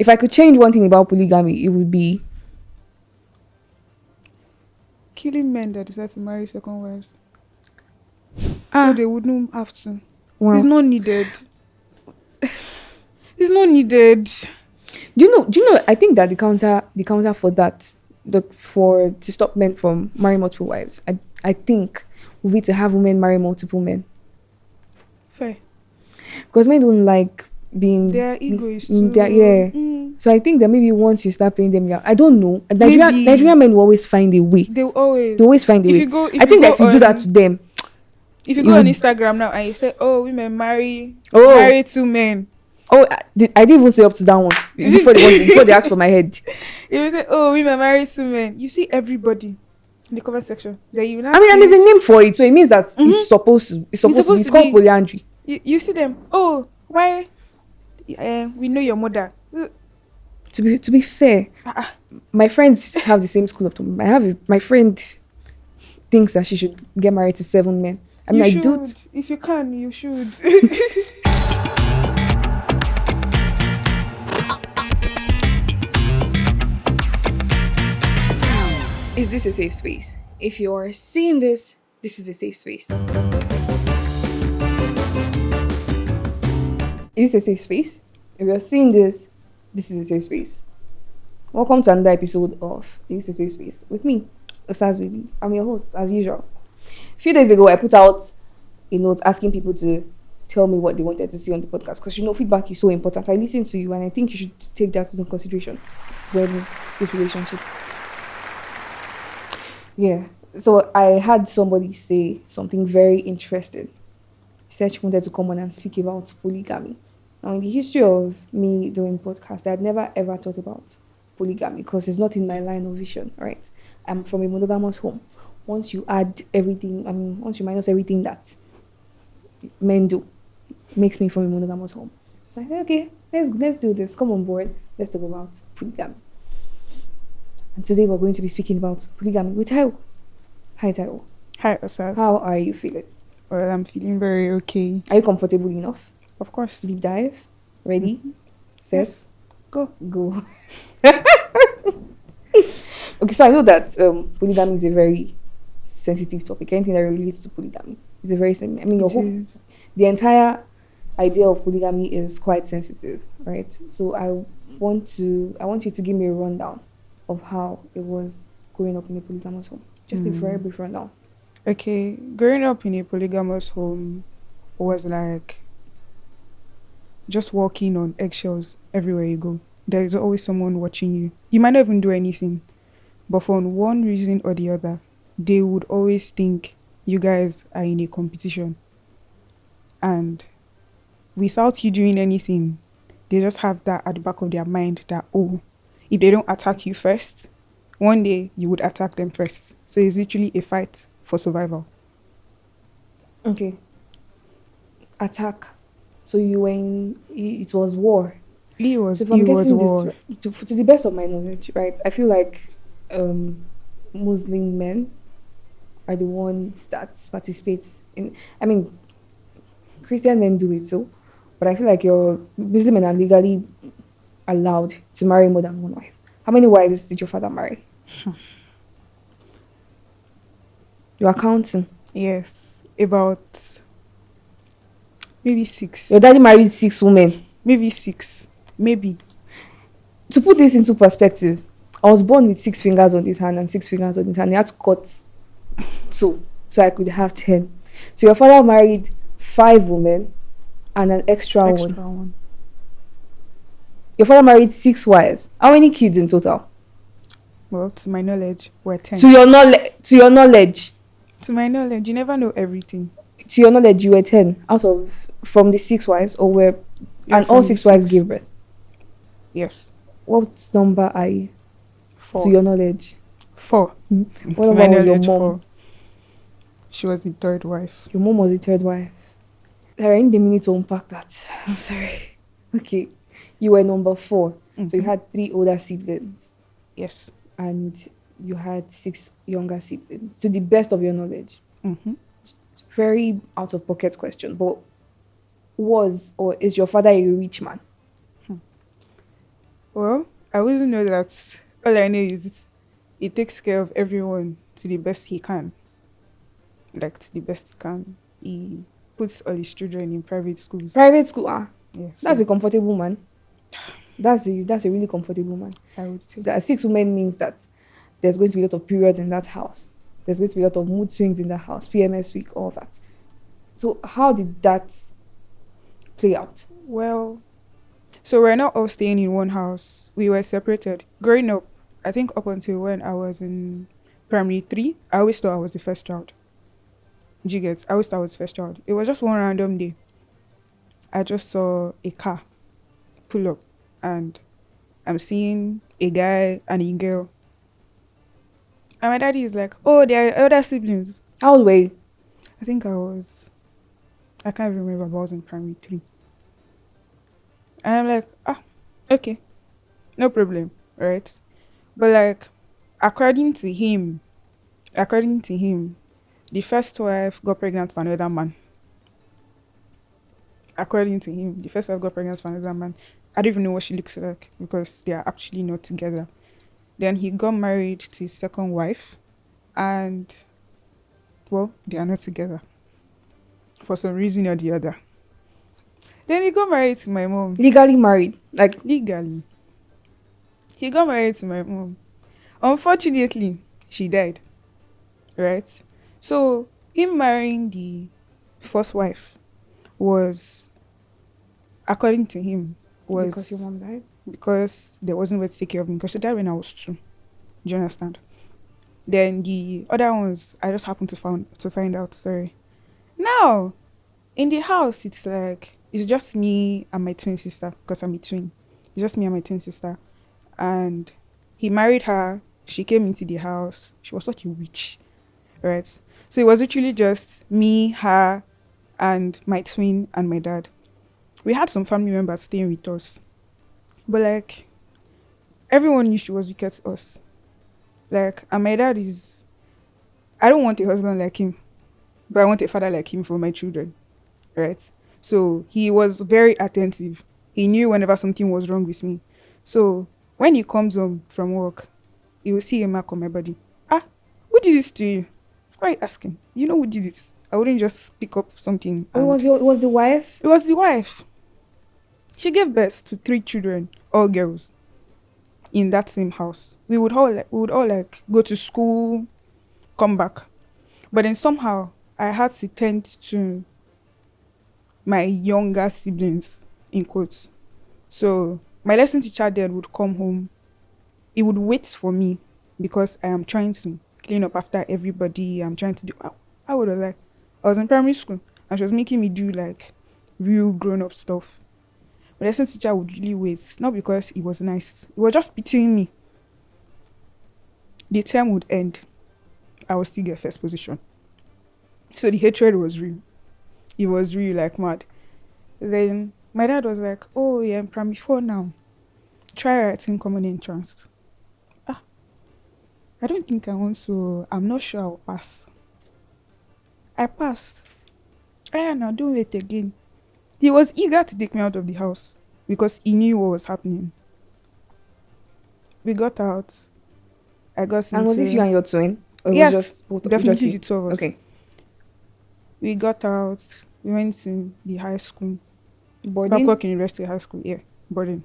If I could change one thing about polygamy, it would be killing men that decide to marry second wives. So ah they wouldn't have to. It's wow. not needed. It's not needed. Do you know? I think that the counter for that, for to stop men from marrying multiple wives, I think would be to have women marry multiple men, Fair. because men don't like being Their ego is yeah. So I think that maybe once you start paying them, yeah, I don't know. Nigerian men will always find a way. They will always. They always find a If way. you go, if I think you that go if you do that on- to them, If you you go on would- Instagram now and you say, "Oh, women marry oh, 2 men," oh, I didn't even say up to that one before they asked for my head. if you say, "Oh, women marry 2 men," you see everybody in the comment section. Then you now I mean, and there's a name for it, so it means that Mhm. it's supposed to be. It's supposed to called be. polyandry. you see them. Oh, why? We know your mother. To be fair, Ah, my friends have the same school of thought. My friend thinks that she should get married to 7 men. I mean, you I should. do. If you can, you should. Is this a safe space? If you're seeing this, this is a safe space. Is this a safe space? If you're seeing this, this is a safe space. Welcome to another episode of Is This a Safe Space with me, Osasbaby. I'm your host, as usual. A few days ago, I put out a note asking people to tell me what they wanted to see on the podcast, because feedback is so important. I listen to you, and I think you should take that into consideration when this relationship. Yeah. So I had somebody say something very interesting. He said she wanted to come on and speak about polygamy. Now, in the history of me doing podcast, I had never ever thought about polygamy because it's not in my line of vision, right? I'm from a monogamous home. Once you minus everything that men do, it makes me from a monogamous home. So I said, okay, let's do this. Come on board. Let's talk about polygamy. And today we're going to be speaking about polygamy with Taiwo. Hi, Taiwo. Hi, Osas. How are you feeling? Well, I'm feeling very okay. Are you comfortable enough? Of course. Deep dive? Ready? Set? Yes. Go. Go. Okay, so I know that polygamy is a very sensitive topic. Anything that relates to polygamy is a very sensitive. I mean, the entire idea of polygamy is quite sensitive, right? So I want you to give me a rundown of how it was growing up in a polygamous home. Just a very brief rundown. Okay, growing up in a polygamous home was like just walking on eggshells everywhere you go. There is always someone watching you. You might not even do anything, but for one reason or the other, they would always think you guys are in a competition. And without you doing anything, they just have that at the back of their mind that, oh, if they don't attack you first, one day you would attack them first. So it's literally a fight for survival. Okay. Attack. So it was war. It was So if I'm guessing war. this, to the best of my knowledge, right, I feel like Muslim men are the ones that participate in. I mean, Christian men do it too, but I feel like your Muslim men are legally allowed to marry more than one wife. How many wives did your father marry? You are counting. Yes, about maybe 6. Your daddy married 6 women. Maybe 6. Maybe. To put this into perspective, I was born with 6 fingers on this hand and 6 fingers on this hand. They had to cut 2 so I could have 10. So your father married 5 women and an extra one. Your father married 6 wives. How many kids in total? Well, to my knowledge, we're 10. To your knowledge. To my knowledge, you never know everything. To your knowledge, you were 10 from the 6 wives, and all 6 wives gave birth. Yes. What number are you? 4. To your knowledge. 4. What To my about your knowledge, mom? 4. She was the 3rd wife. Your mom was the 3rd wife. There ain't the minute to unpack that. I'm sorry. Okay. You were number 4. Mm-hmm. So you had 3 older siblings. Yes. And you had 6 younger siblings. To the best of your knowledge. Mm-hmm. It's a very out of pocket question. But is your father a rich man? Well, I wouldn't know that. All I know is he takes care of everyone to the best he can. Like, to the best he can. He puts all his children in private schools. Private school, Yeah, that's so a comfortable man. That's a really comfortable man. I would say. So, 6 women means that there's going to be a lot of periods in that house. There's going to be a lot of mood swings in that house, PMS week, all that. So how did that play out? Well, so we're not all staying in one house. We were separated. Growing up, I think up until when I was in primary three, I always thought I was the first child. Do you get? I always thought I was the first child. It was just one random day. I just saw a car pull up and I'm seeing a guy and a girl. And my daddy is like, oh, they are elder siblings. How old were you? I think I can't even remember, but I was in primary three. And I'm like, okay, no problem, right? But like, according to him, the first wife got pregnant for another man. According to him, the first wife got pregnant for another man. I don't even know what she looks like because they are actually not together. Then he got married to his second wife, and well, they are not together for some reason or the other. Then he got married to my mom. Legally married. Like, Legally. He got married to my mom. Unfortunately, she died. Right? So, him marrying the first wife was, according to him, was because your mom died? because there wasn't way to take care of me. Because she died when I was 2. Do you understand? Then the other ones, I just happened to find out. Sorry. Now, in the house, it's just me and my twin sister because I'm a twin. It's just me and my twin sister. And he married her. She came into the house. She was such a witch, right? So it was literally just me, her, and my twin and my dad. We had some family members staying with us. But like, everyone knew she was wicked to us. Like, and my dad is, I don't want a husband like him, but I want a father like him for my children, right? So he was very attentive. He knew whenever something was wrong with me. So when he comes home from work, he will see a mark on my body. Who did this to you? Why are you asking? You know who did it? I wouldn't just pick up something. It was the wife? It was the wife. She gave birth to 3 children, all girls, in that same house. We would all go to school, come back. But then somehow I had to tend to my younger siblings, in quotes. So my lesson teacher then would come home. He would wait for me because I am trying to clean up after everybody. I'm trying to do. I would have I was in primary school and she was making me do like real grown up stuff. My lesson teacher would really wait, not because he was nice. He was just pitying me. The term would end. I would still get first position. So the hatred was real. It was really like mad. Then my dad was like, oh, yeah, I'm primary 4 now. Try writing common entrance. I don't think I want to. I'm not sure I'll pass. I passed. Now don't wait again. He was eager to take me out of the house because he knew what was happening. We got out. I got into... And was this you and your twin? Or yes, was just both, definitely just you? the 2 of us. Okay. We got out. We went to the high school. Boarding? Babcock University High School, yeah. Boarding.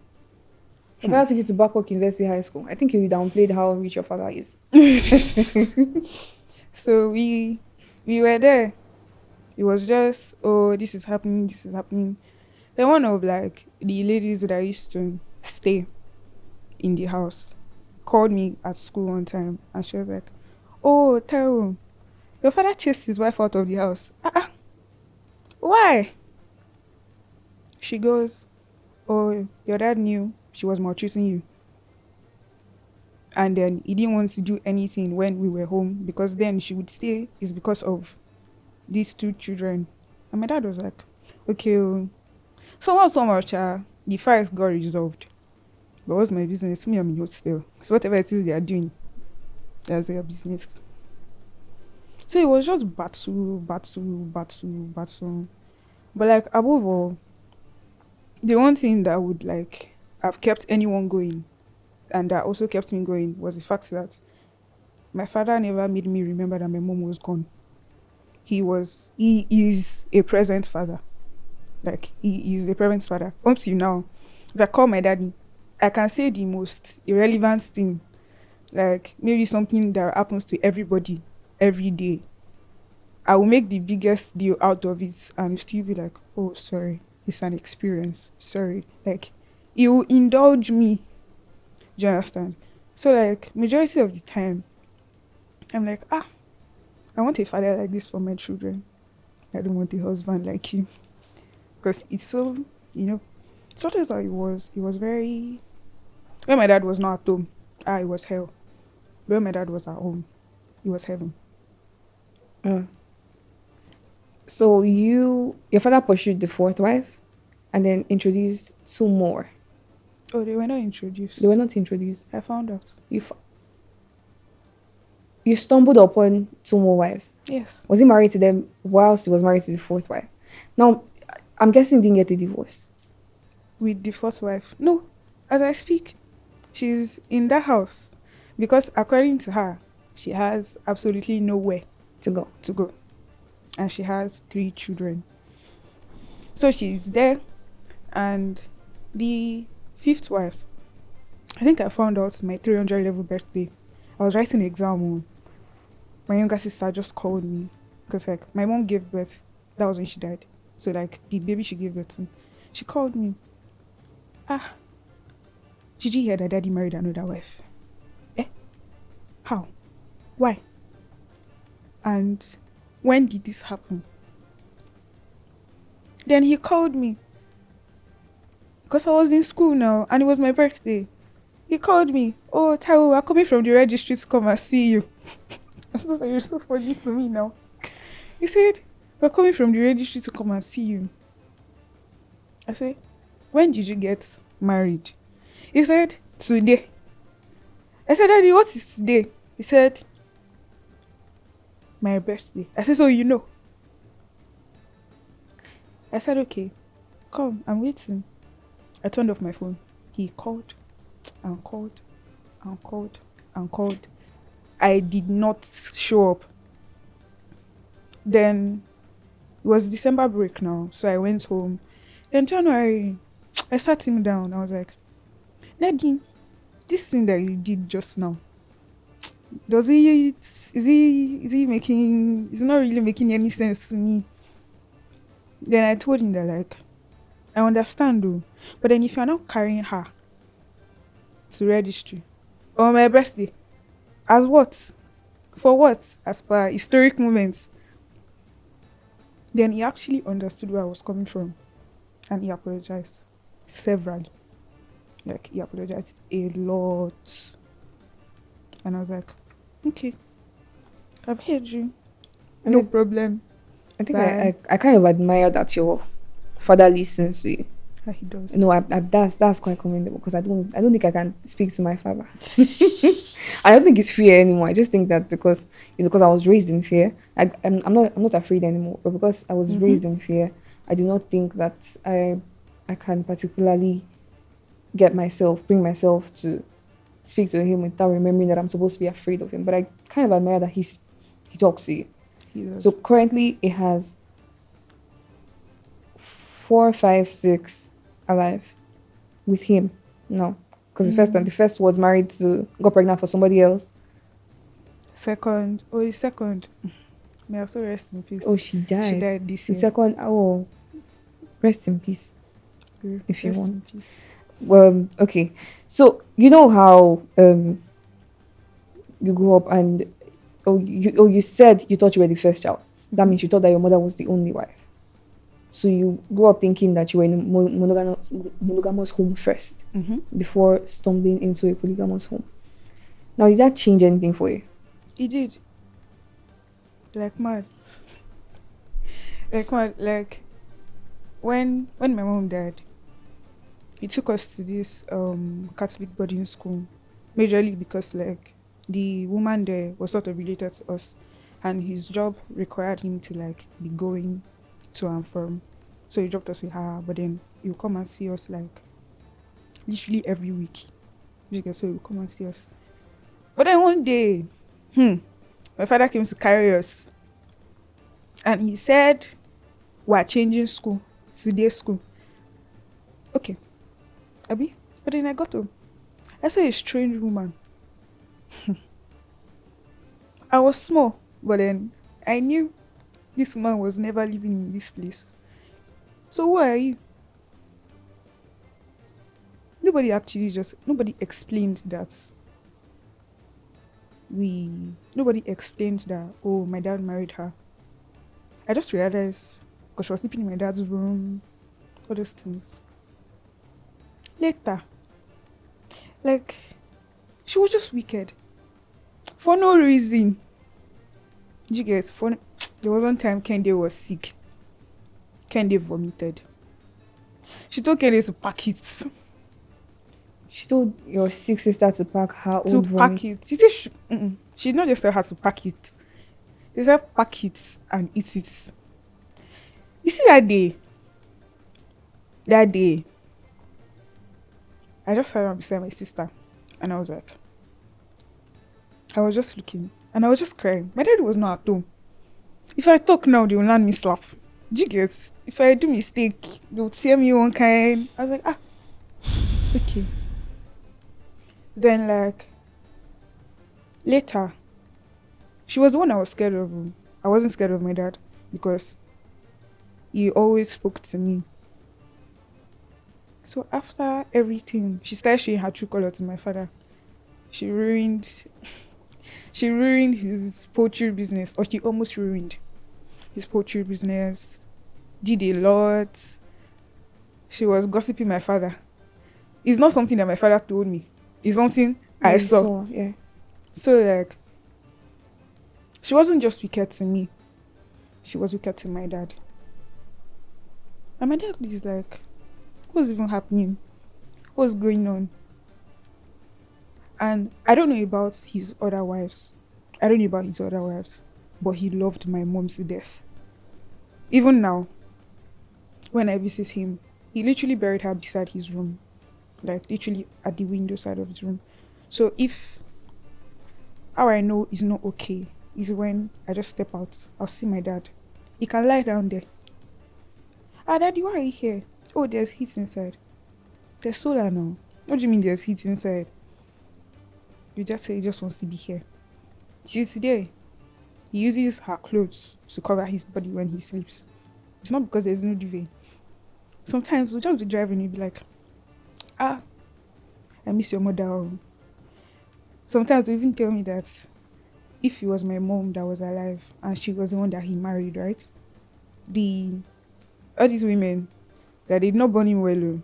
If I took you to Babcock University High School, I think you downplayed how rich your father is. So we were there. It was just, oh, this is happening. Then one of like the ladies that I used to stay in the house called me at school one time and she was like, oh, Taro, your father chased his wife out of the house. Why? She goes, oh, your dad knew she was maltreating you. And then he didn't want to do anything when we were home because then she would say it's because of these 2 children. And my dad was like, okay, somehow, the fight got resolved. But what's my business? Me, I'm in still. So whatever it is they are doing, that's their business. So it was just battle. But like above all, the one thing that would like have kept anyone going, and that also kept me going, was the fact that my father never made me remember that my mom was gone. He is a present father. Like, he is a present father. Up to now, if I call my daddy, I can say the most irrelevant thing, like maybe something that happens to everybody every day. I will make the biggest deal out of it and still be like, oh, sorry, it's an experience. Sorry. Like, he will indulge me. Do you understand? So, like, majority of the time, I'm like, I want a father like this for my children. I don't want a husband like you. Because it's so, so that's how it was. It was very, when my dad was not at home, it was hell. But when my dad was at home, it was heaven. So your father pursued the fourth wife and then introduced two more. Oh, they were not introduced. They were not introduced. I found out. You stumbled upon two more wives. Yes. Was he married to them whilst he was married to the fourth wife? Now, I'm guessing he didn't get a divorce. With the fourth wife? No. As I speak, she's in that house. Because according to her, she has absolutely nowhere To go. And she has 3 children. So she's there. And the 5th wife, I think I found out my 300 level birthday. I was writing an exam. My younger sister just called me. Because, like, my mom gave birth. That was when she died. So, like, the baby she gave birth to. She called me. Did you hear that daddy married another wife? How? Why? And when did this happen? Then he called me. Because I was in school now. And it was my birthday. He called me. Oh, Taiwo, we're coming from the registry to come and see you. I was like, you're so funny to me now. He said, we're coming from the registry to come and see you. I said, when did you get married? He said, today. I said, Daddy, what is today? He said, my birthday. I said, so you know. I said, okay, come, I'm waiting. I turned off my phone. He called and called and called and called. I did not show up. Then it was December break now, so I went home. Then January, I sat him down. I was like, Nadine, this thing that you did just now, is not really making any sense to me. Then I told him that, like, I understand though, but then if you're not carrying her to registry on my birthday, as what? For what? As per historic moments. Then he actually understood where I was coming from. And he apologized. Several. Like, he apologized a lot. And I was like, okay, I've heard you. No problem. I think I kind of admire that your father listens to you. Yeah, he does. No, that's quite commendable because I don't think I can speak to my father. I don't think it's fear anymore. I just think that because I was raised in fear. I'm not afraid anymore. But because I was raised in fear, I do not think that I can particularly bring myself to speak to him without remembering that I'm supposed to be afraid of him. But I kind of admire that he talks to you. He does. So currently it has 4, 5, 6 alive with him. No. Because the first was got pregnant for somebody else. The second. May also rest in peace. Oh, she died. She died this year. The second, rest in peace. If you rest want. in peace. Well, okay. So you know how you grew up and you said you thought you were the first child. That means you thought that your mother was the only wife. So you grew up thinking that you were in a monogamous home first before stumbling into a polygamous home. Now, did that change anything for you? It did. Like mad. Like when my mom died, he took us to this Catholic boarding school, majorly because like the woman there was sort of related to us, and his job required him to like be going to and from. So he dropped us with her, but then he'll come and see us like literally every week. You get, so he will come and see us. But then one day, my father came to carry us, and he said, "We're changing school to day school." Okay, Abby. But then I got home. I saw a strange woman. I was small, but then I knew this woman was never living in this place. So who are you? Nobody explained that nobody explained that, oh, my dad married her. I just realized, because she was sleeping in my dad's room, all those things. Later, like, she was just wicked. For no reason. Did you get? There was one time Kende was sick. Kende vomited. She told Kende to pack it. She told your sick sister to pack her To own pack vomit. it. She said she did not just tell her to pack it. They said pack it and eat it. You see that day, I just sat down beside my sister and I was like, I was just looking and I was just crying. My dad was not at home. If I talk now, they will land me slap. Do you get? If I do mistake, they will tear me one kind. I was like, okay. Then like, later, she was the one I was scared of. I wasn't scared of my dad because he always spoke to me. So after everything, she started showing her true color to my father. She ruined his poultry business, or she almost ruined his poultry business. Did a lot. She was gossiping my father. It's not something that my father told me. It's something I saw. Yeah. So like, she wasn't just wicked to me. She was wicked to my dad. And my dad is like, what's even happening? What's going on? And I don't know about his other wives. But he loved my mom to death. Even now, when I visit him, he literally buried her beside his room. Like literally at the window side of his room. So how I know it's not okay is when I just step out. I'll see my dad. He can lie down there. Daddy, why are you here? Oh, there's heat inside. There's solar now. What do you mean there's heat inside? You just say he just wants to be here. Till today, he uses her clothes to cover his body when he sleeps. It's not because there's no duvet. Sometimes we'll just be driving and you'll be like, I miss your mother. Sometimes they even tell me that if it was my mom that was alive and she was the one that he married, right? All these women that did not born him well.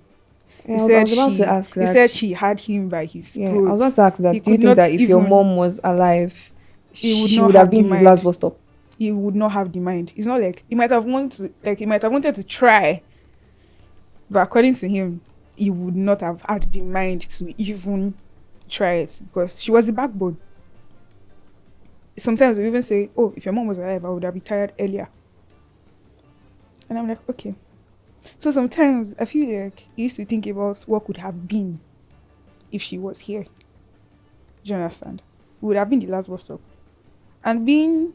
Yeah, I was about to ask that. He said she had him by his throat. Yeah, I was about to ask that. He Do you could think not that if your even- mom was alive, He would she not would have have been the his mind. last bus stop? He would not have the mind. It's not like he might have wanted to try, but according to him, he would not have had the mind to even try it because she was the backbone. Sometimes we even say, oh, if your mom was alive, I would have retired earlier. And I'm like, okay. So sometimes I feel like he used to think about what could have been if she was here. Do you understand? We would have been the last bus stop. And being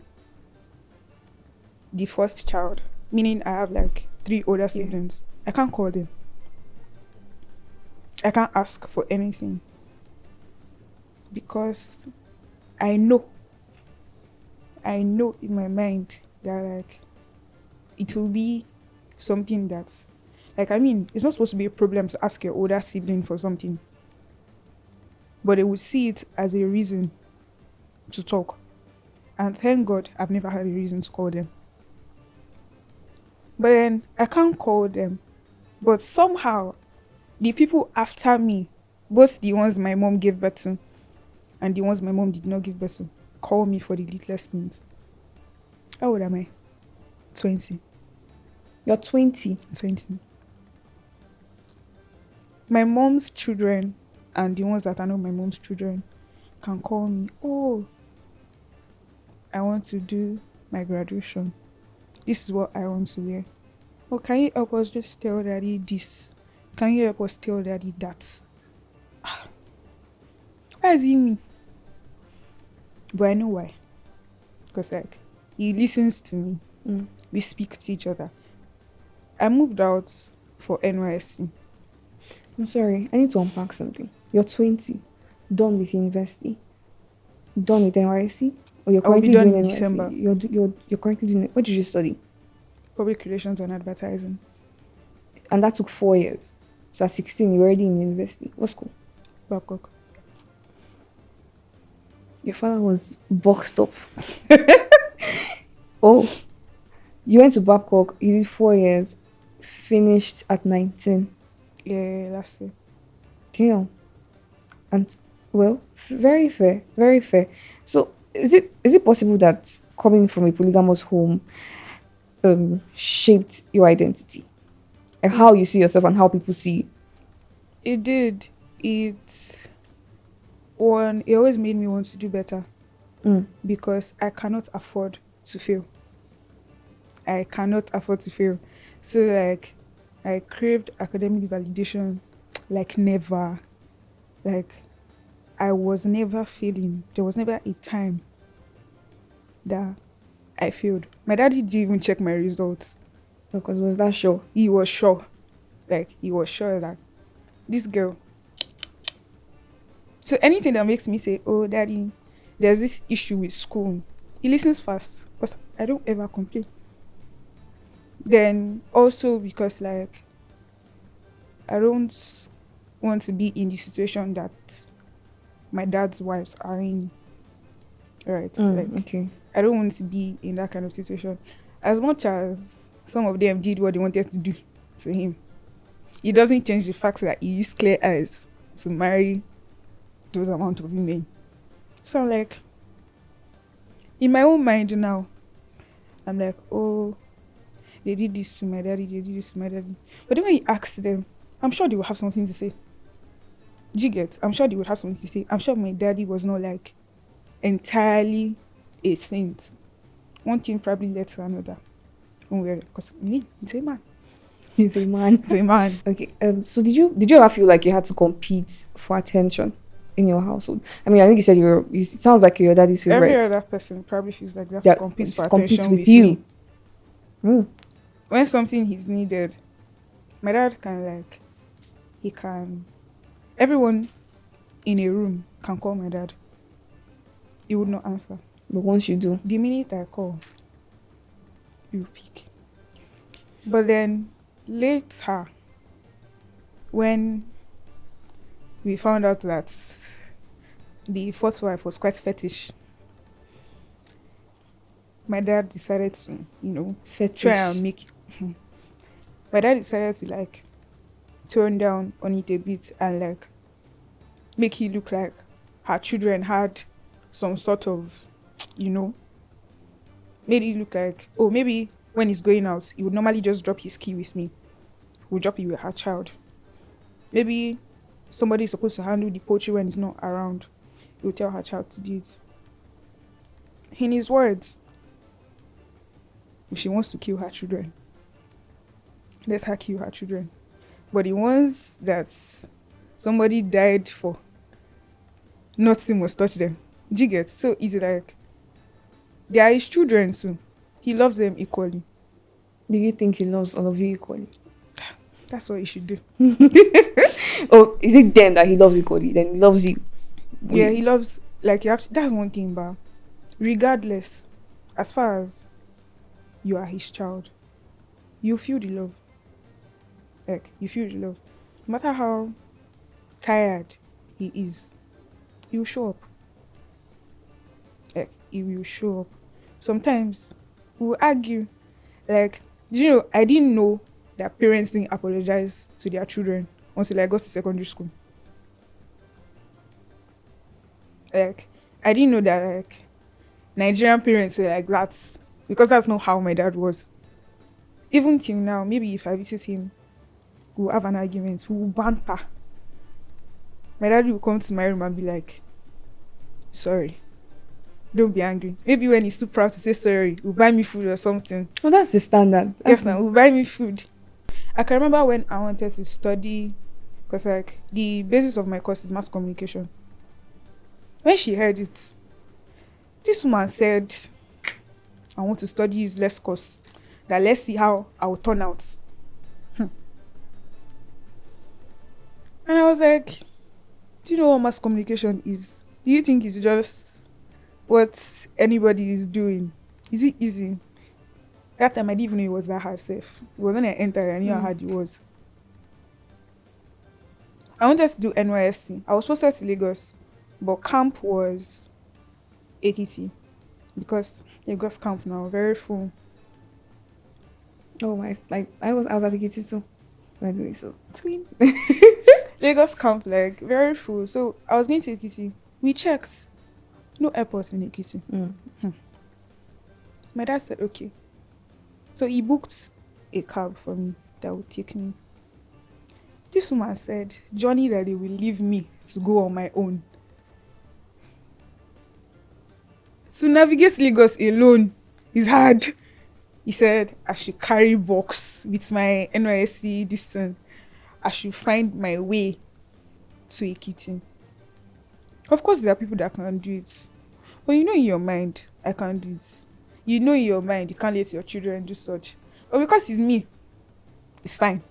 the first child, meaning I have like 3 older siblings, I can't call them. I can't ask for anything. Because I know in my mind that like it will be something that's like, I mean, it's not supposed to be a problem to ask your older sibling for something, but they would see it as a reason to talk. And thank God I've never had a reason to call them. But then I can't call them. But somehow the people after me, both the ones my mom gave birth to and the ones my mom did not give birth to, call me for the littlest things. How old am I? 20. You're 20. 20. My mom's children and the ones that are not my mom's children can call me, oh, I want to do my graduation. This is what I want to wear. Oh, can you help us just tell daddy this? Can you help us tell daddy that? Why is he me? But I know why. Because like he listens to me. Mm. We speak to each other. I moved out for NYSC. I'm sorry. I need to unpack something. You're 20, done with university, done with NYC, or you're I will be currently done doing in NYC. December. You're currently doing it. What did you study? Public relations and advertising. And that took 4 years. So at 16, you're already in university. What school? Babcock. Your father was boxed up. Oh, you went to Babcock. You did 4 years. Finished at 19. Yeah, last year. Damn. And well, very fair, very fair. So is it possible that coming from a polygamous home shaped your identity? Like how you see yourself and how people see you? It did. It always made me want to do better because I cannot afford to fail. I cannot afford to fail. So like I craved academic validation like never. Like I was never failing. There was never a time that I failed. My daddy didn't even check my results. Because was that sure? He was sure. Like he was sure that this girl. So anything that makes me say, oh daddy, there's this issue with school, he listens fast because I don't ever complain. Then also because like I don't want to be in the situation that my dad's wives are in. Right. Like Okay. I don't want to be in that kind of situation. As much as some of them did what they wanted to do to him, it doesn't change the fact that he used clear eyes to marry those amount of women. So I'm like, in my own mind now, I'm like, oh, they did this to my daddy, they did this to my daddy. But then when you ask them, I'm sure they will have something to say. Do you get? I'm sure they would have something to say. I'm sure my daddy was not like entirely a saint. One thing probably led to another. Because it's a man. He's a man. It's a man. Okay. So did you ever feel like you had to compete for attention in your household? I mean, I think you said it sounds like you're your daddy's favorite. Every other person probably feels like they have Yeah, to compete for competes attention with with you. me. When something is needed, my dad can everyone in a room can call my dad. He would not answer. But once you do, The minute I call, you pick. But then later, when we found out that the fourth wife was quite fetish, my dad decided to, fetish. try and make my dad decided to like tone down on it a bit and like make it look like her children had some sort of, made it look like, oh, maybe when he's going out, he would normally just drop his key with me. He would drop it with her child. Maybe somebody is supposed to handle the poultry when he's not around. He would tell her child to do it. In his words, if she wants to kill her children, let her kill her children. But the ones that somebody died for, nothing must touch them. Do you get? So it's like, they are his children too. He loves them equally. Do you think he loves all of you equally? That's what he should do. Or is it them that he loves equally? Then he loves you. Yeah, he loves, like, that's one thing, but regardless, as far as you are his child, you feel the love. Like, you feel the love. No matter how tired he is, he will show up. Like, he will show up. Sometimes we will argue. Like, I didn't know that parents didn't apologize to their children until I got to secondary school. Like, I didn't know that, like, Nigerian parents were like that, because that's not how my dad was. Even till now, maybe if I visit him, we'll have an argument, we'll banter. My dad will come to my room and be like, sorry, don't be angry. Maybe when he's too proud to say sorry, he'll buy me food or something. Well, that's the standard. Yes, now he'll buy me food. I can remember when I wanted to study Because, like, the basis of my course is mass communication. When she heard it, this woman said, I want to study useless course. That let's see how I will turn out. And I was like, do you know what mass communication is? Do you think it's just what anybody is doing? Is it easy? That time I didn't even know it was that hard safe. It was when I entered, I knew how hard it was. I wanted to do NYSC. I was posted to Lagos, but camp was Ekiti because Lagos camp now very full. Oh my! Like I was at Ekiti too. By the way, so Twin. Lagos camp like very full. So I was going to Ekiti. We checked. No airport in Ekiti. My dad said okay. So he booked a cab for me that would take me. This woman said, Johnny, that they will leave me to go on my own. To navigate Lagos alone is hard. He said, I should carry box with my NYSC distance. I should find my way to Ekiti. Of course, there are people that can do it. But you know in your mind, I can't do it. You know in your mind, you can't let your children do such. But because it's me, it's fine.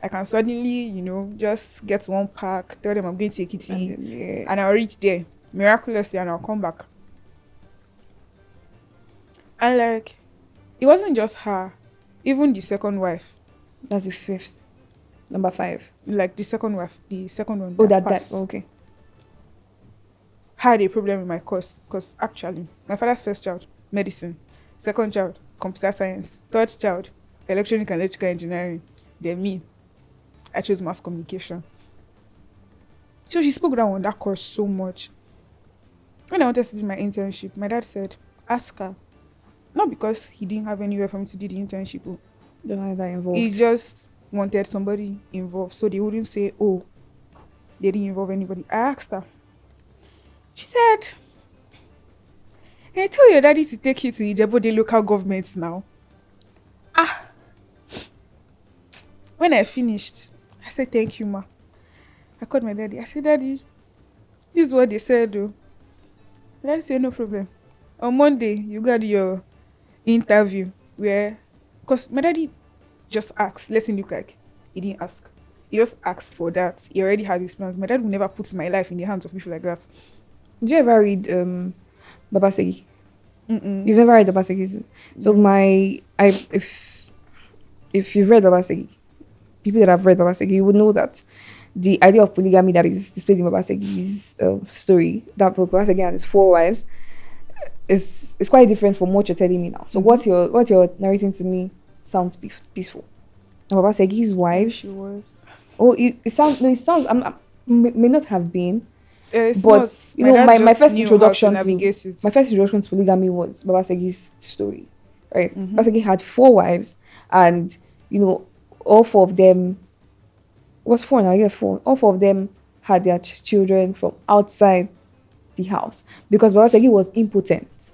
I can suddenly, just get one pack, tell them I'm going to Ekiti, and I'll reach there miraculously and I'll come back. And like, it wasn't just her, even the second wife. That's the fifth. Number 5. Like the second wife, the second one. Oh, that. Okay. Had a problem with my course because actually, my father's first child, medicine. Second child, computer science. Third child, electronic and electrical engineering. Then me, I chose mass communication. So she spoke down on that course so much. When I wanted to do my internship, my dad said, ask her. Not because he didn't have anywhere for me to do the internship. Don't have that involved. He just wanted somebody involved so they wouldn't say, oh, they didn't involve anybody. I asked her. She said, I tell your daddy to take you to Ijebode local government now. When I finished, I said, thank you, ma. I called my daddy. I said, Daddy, this is what they said, though. My daddy said, no problem. On Monday, you got your interview where, because my daddy just asked, let him look like he didn't ask. He just asked for that. He already had his plans. My dad would never put my life in the hands of people like that. Did you ever read Babasegi? You've never read Babasegi? So if you've read Babasegi, people that have read Babasegi, you would know that the idea of polygamy that is displayed in Babasegi's story, that Babasegi and his 4 wives, is quite different from what you're telling me now. So what you're narrating to me sounds peaceful. And Babasegi's wives. She was. Oh, it sounds. No, it sounds. May not have been. But my first introduction to polygamy was Babasegi's story, right? Babasegi had 4 wives, and all 4 of them was 4 now. Yeah, 4. All 4 of them had their children from outside the house because Babasegi was impotent,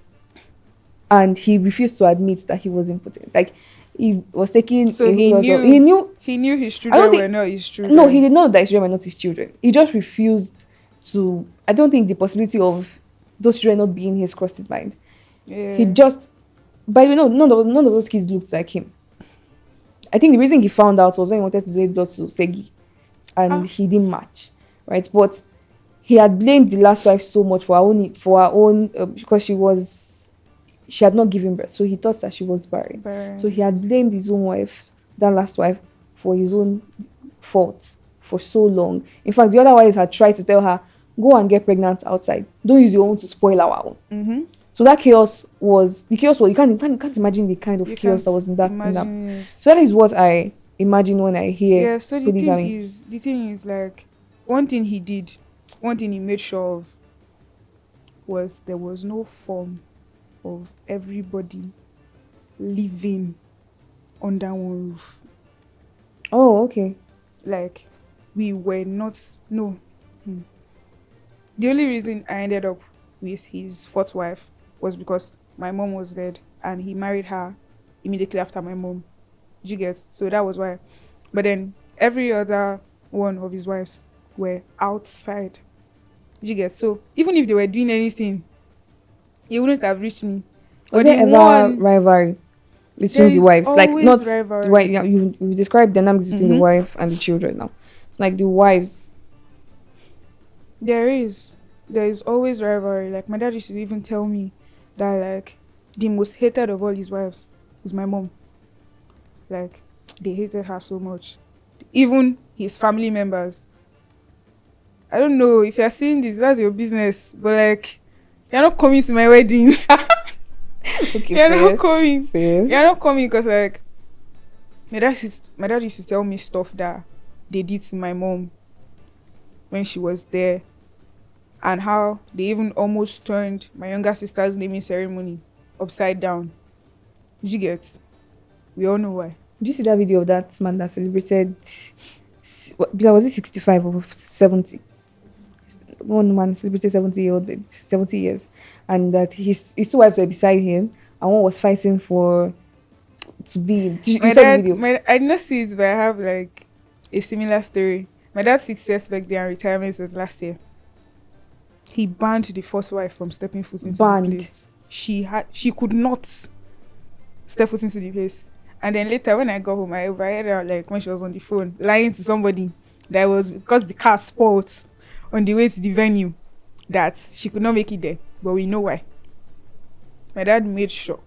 and he refused to admit that he was impotent. Like he was taking. So he knew his children were not his children. No, he did not know that his children were not his children. He just refused to. I don't think the possibility of those children not being his crossed his mind. Yeah. He just. By the way, none of those kids looked like him. I think the reason he found out was when he wanted to donate blood to Segi, and he didn't match, right? But he had blamed the last wife so much for her own because she had not given birth, so he thought that she was barren. So he had blamed his own wife, that last wife, for his own faults for so long. In fact, the other wives had tried to tell her, go and get pregnant outside. Don't use your own to spoil our own. So that chaos was you can't imagine the kind of chaos that was in that. So that is what I imagine when I hear. Yeah. So the thing is like one thing he made sure of was there was no form of everybody living under one roof. Oh, okay. Like we were not no. The only reason I ended up with his 4th wife was because my mom was dead and he married her immediately after my mom. Did you get? So that was why. But then every other one of his wives were outside. Did you get? So even if they were doing anything, he wouldn't have reached me. Was But there the ever one, rivalry there between the is wives? Like not always the wife. rivalry. Yeah, you described dynamics between the Mm-hmm. wife and the children. Now it's like the wives. There is. There is always rivalry. Like my dad used to even tell me that like the most hated of all his wives is my mom. Like they hated her so much. Even his family members. I don't know if you're seeing this, that's your business. But like you're not coming to my wedding. Okay, You're not first, coming. first. You're not coming because like my dad used to tell me stuff that they did to my mom when she was there, and how they even almost turned my younger sister's naming ceremony upside down. Did you get? We all know why. Did you see that video of that man that celebrated? Was it 65 or 70? One man celebrated 70 years, and that his two wives were beside him, and one was fighting for to be. You saw the video. I did not see it, but I have like a similar story. My dad's 60th birthday and retirement was last year. He banned the first wife from stepping foot into the place. She could not step foot into the place. And then later when I got home, I overheard her like when she was on the phone lying to somebody that was because the car spoiled on the way to the venue that she could not make it there. But we know why. My dad made sure.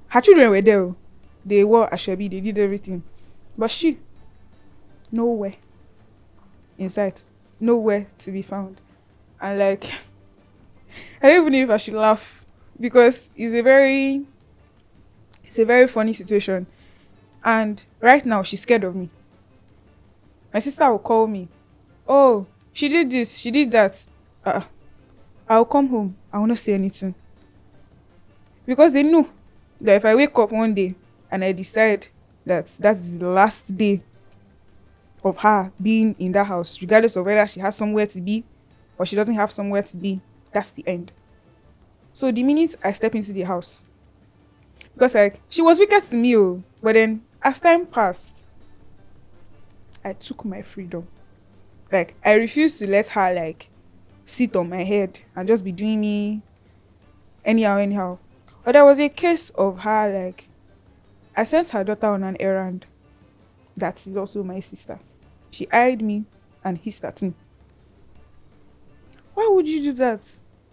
Her children were there. They wore Ashebi, they did everything. But she, nowhere in sight. Nowhere to be found. And like, I don't even know if I should laugh because it's a very funny situation. And right now, she's scared of me. My sister will call me. Oh, she did this, she did that. I'll come home. I will not say anything. Because they know that if I wake up one day and I decide that that's the last day of her being in that house, regardless of whether she has somewhere to be or she doesn't have somewhere to be, that's the end. So the minute I step into the house, because like she was wicked to me, but then as time passed, I took my freedom. Like I refused to let her like sit on my head and just be doing me anyhow. But there was a case of her like I sent her daughter on an errand. That is also my sister. She eyed me and hissed at me. Why would you do that?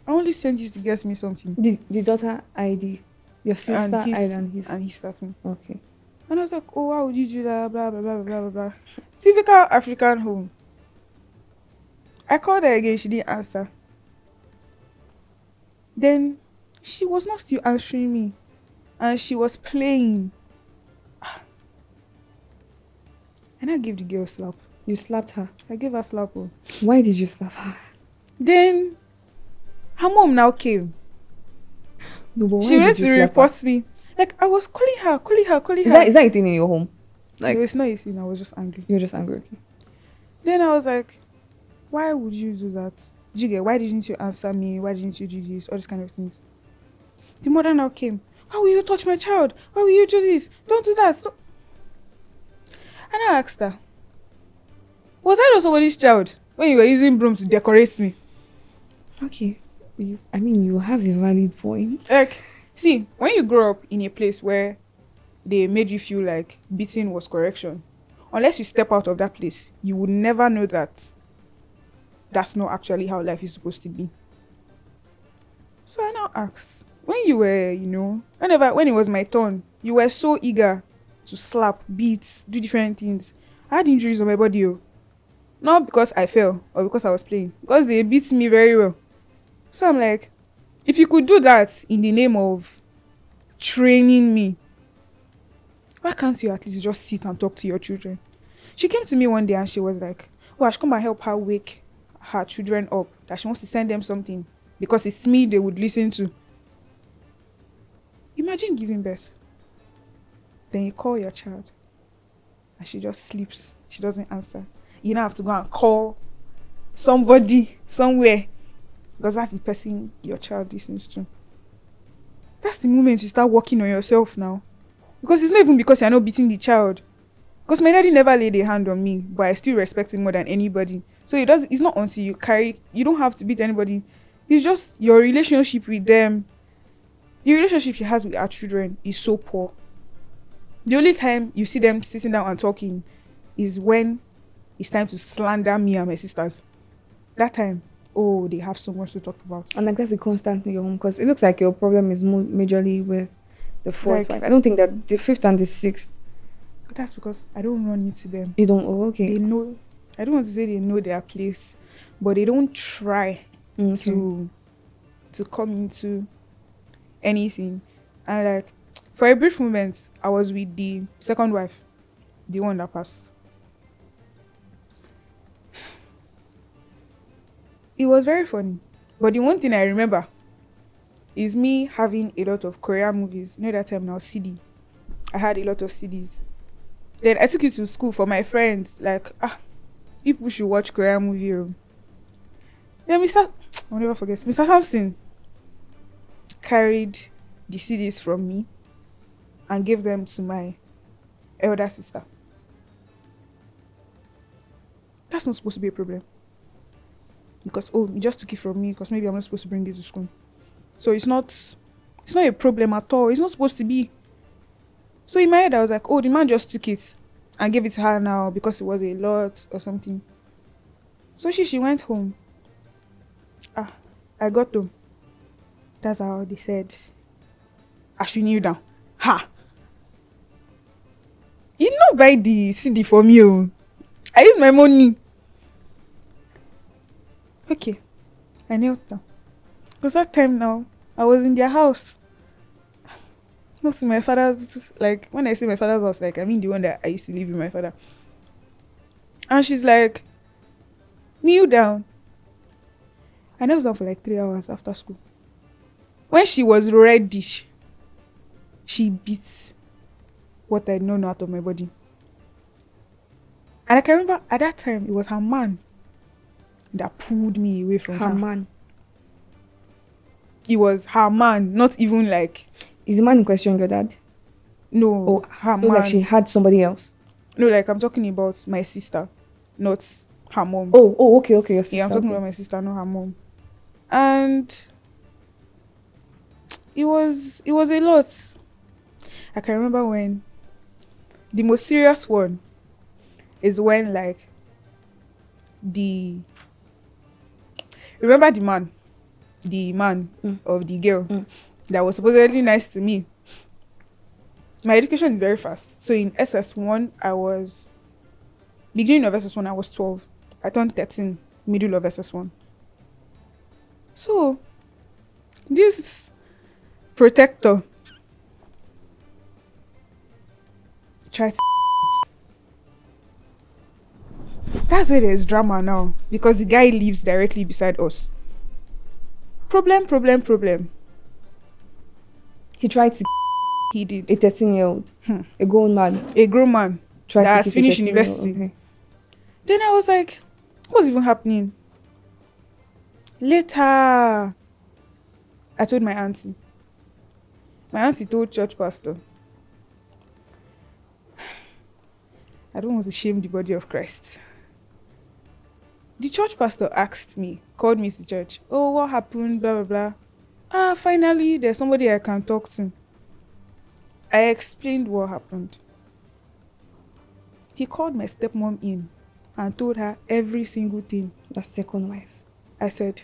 I only sent you to get me something. The daughter ID, your sister ID and hissed at me. Okay. And I was like, oh, why would you do that? Blah, blah, blah, blah, blah, blah. Typical African home. I called her again. She didn't answer. Then she was not still answering me. And she was playing. And I gave the girl a slap. You slapped her? I gave her a slap. Why did you slap her? Then her mom now came. No, but why she went did you to slap report her? me. Like I was calling her. Is that a thing in your home? Like no, it's not a thing. I was just angry. You're just angry. Okay. Then I was like, why would you do that? Did you get? Why didn't you answer me? Why didn't you do this? All these kind of things. The mother now came. Why will you touch my child? Why will you do this? Don't do that. Stop. And I asked her, was I not somebody's child when you were using broom to decorate me? Okay. You have a valid point. Like, see, when you grow up in a place where they made you feel like beating was correction, unless you step out of that place, you would never know that that's not actually how life is supposed to be. So I now asked, when you were, when it was my turn, you were so eager to slap, beat, do different things. I had injuries on my body, not because I fell or because I was playing, because they beat me very well. So I'm like, if you could do that in the name of training me, why can't you at least just sit and talk to your children? She came to me one day and she was like, oh, I should come and help her wake her children up, that she wants to send them something because it's me they would listen to. Imagine giving birth. Then you call your child and she just sleeps. She doesn't answer. You now have to go and call somebody somewhere because that's the person your child listens to. That's the moment you start working on yourself now. Because it's not even because you're not beating the child. Because my daddy never laid a hand on me, but I still respect him more than anybody. So it's not until you don't have to beat anybody. It's just your relationship with them. The relationship she has with our children is so poor. The only time you see them sitting down and talking is when it's time to slander me and my sisters. That time, oh, they have so much to talk about. And like that's a constant in your home, because it looks like your problem is majorly with the fourth Like- wife. I don't think that the fifth and the sixth. That's because I don't run into them. You don't. Oh, okay. They know. I don't want to say they know their place, but they don't try Okay. to come into anything. And like for a brief moment, I was with the second wife, the one that passed. It was very funny. But the one thing I remember is me having a lot of Korean movies. You know that time now, CD. I had a lot of CDs. Then I took it to school for my friends. Like, people should watch Korean movie. Yeah, I'll never forget. Mr. Sampson carried the CDs from me and gave them to my elder sister. That's not supposed to be a problem. Because, you just took it from me because maybe I'm not supposed to bring it to school. So it's not a problem at all. It's not supposed to be. So in my head, I was like, the man just took it and gave it to her now because it was a lot or something. So she went home. I got home. That's how they said, I should kneel down. Ha! You know, buy the CD for me. I use my money. Okay. I knelt down. Because that time now, I was in their house. Not in my father's, like, when I say my father's house, like, I mean the one that I used to live with my father. And she's like, kneel down. I knelt down for like 3 hours after school. When she was ready, she beat what I'd known out of my body. And I can remember at that time, it was her man that pulled me away from her. Her man. It was her man, not even like... Is the man in question your dad? No, her man. Like she had somebody else. No, like I'm talking about my sister, not her mom. Okay, your sister. Yeah, I'm talking about my sister, not her mom. And it was a lot. I can remember when the most serious one is when like remember the man of the girl that was supposedly nice to me. My education is very fast. So in SS1, beginning of SS1, I was 12. I turned 13, middle of SS1. So, this protector tried to... That's where there's drama now. Because the guy lives directly beside us. Problem. He tried to He did. a 13-year-old. A grown man. A grown man Tried that to has kiss a finished 13-year-old. university. Okay. Then I was like, what's even happening? Later, I told my auntie. My auntie told church pastor. I don't want to shame the body of Christ. The church pastor called me to church. Oh, what happened? Blah, blah, blah. Finally, there's somebody I can talk to. I explained what happened. He called my stepmom in and told her every single thing. That second wife. I said.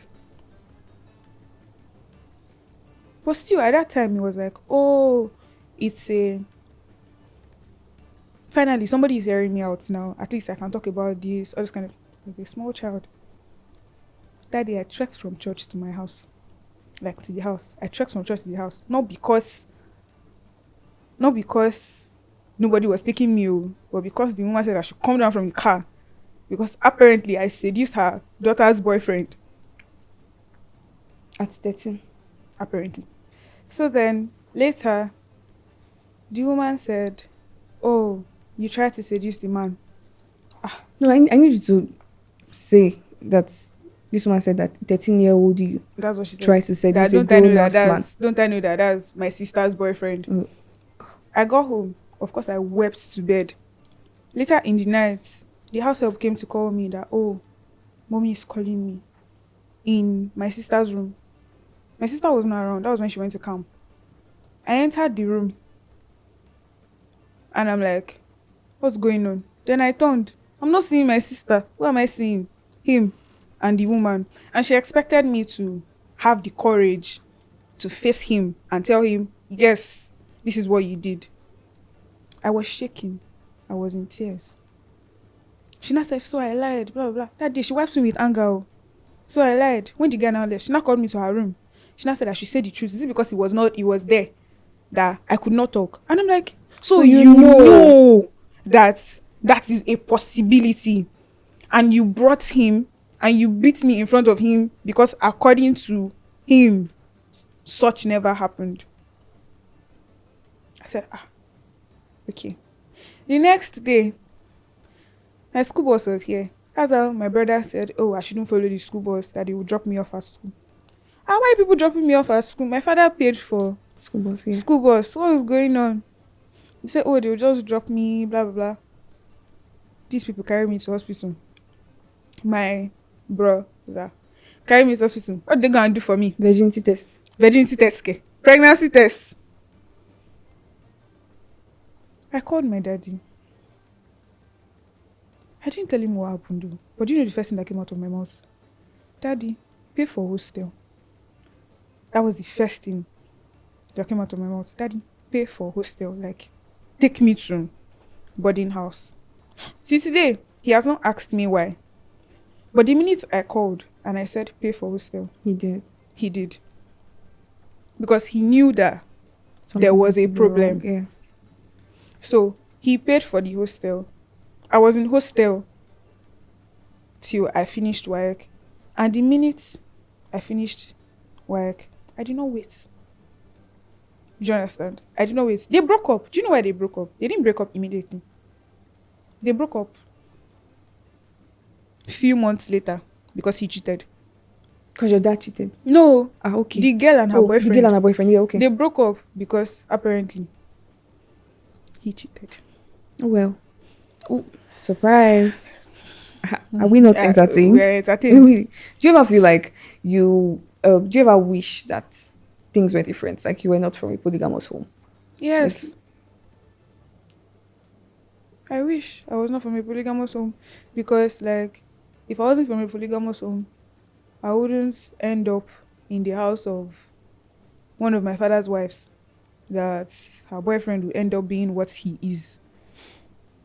But still, at that time, he was like, finally, somebody is hearing me out now. At least I can talk about this. All this kind of... As a small child. That day, I trekked from church to my house. Like, to the house. I trekked from church to the house. Not because nobody was taking me, but because the woman said I should come down from the car. Because apparently, I seduced her daughter's boyfriend. At 13. Apparently. So then, later, the woman said, oh, you tried to seduce the man. No, I need you to say that this woman said that 13-year-old you That's what she said. tries to say That this a grown-ass man. don't I know that that's my sister's boyfriend. I got home. Of course, I wept to bed. Later in the night, the house help came to call me that, oh, mommy is calling me in my sister's room. My sister was not around. That was when she went to camp. I entered the room and I'm like, what's going on? Then I turned. I'm not seeing my sister. Who am I seeing? Him and the woman. And she expected me to have the courage to face him and tell him, yes, this is what you did. I was shaking. I was in tears. She now said, so I lied, blah, blah, blah. That day, she wipes me with anger. Oh. So I lied. When the guy now left, she now called me to her room. She now said that she said the truth. Is it because he was there that I could not talk? And I'm like, so you know that that is a possibility. And you brought him and you beat me in front of him because according to him, such never happened. I said, okay. The next day, my school bus was here. That's how my brother said, oh, I shouldn't follow the school bus, that they would drop me off at school. And why people dropping me off at school? My father paid for School bus, yeah. school bus. What was going on? He said, oh, they will just drop me, blah, blah, blah. These people carry me to hospital. My bro, carry me to hospital. What they going to do for me? Virginity test. Virginity test. Ke? Pregnancy test. I called my daddy. I didn't tell him what happened though. But do you know the first thing that came out of my mouth? Daddy, pay for hostel. That was the first thing that came out of my mouth. Daddy, pay for hostel. Like, take me to boarding house. See, today, he has not asked me why. But the minute I called and I said, pay for hostel. He did. He did. Because he knew that Something there was has a to be problem. wrong, yeah. So, he paid for the hostel. I was in hostel till I finished work. And the minute I finished work, I did not wait. Do you understand? I did not wait. They broke up. Do you know why they broke up? They didn't break up immediately. They broke up a few months later because he cheated. Because your dad cheated? No. Okay. The girl and her boyfriend. The girl and her boyfriend, yeah, okay. They broke up because apparently he cheated. Oh, well. Oh, surprise. Are we not entertained? We're entertained. Do you ever feel like do you ever wish that things were different? Like you were not from a polygamous home? Yes. I wish I was not from a polygamous home because, like, if I wasn't from a polygamous home, I wouldn't end up in the house of one of my father's wives that her boyfriend will end up being what he is.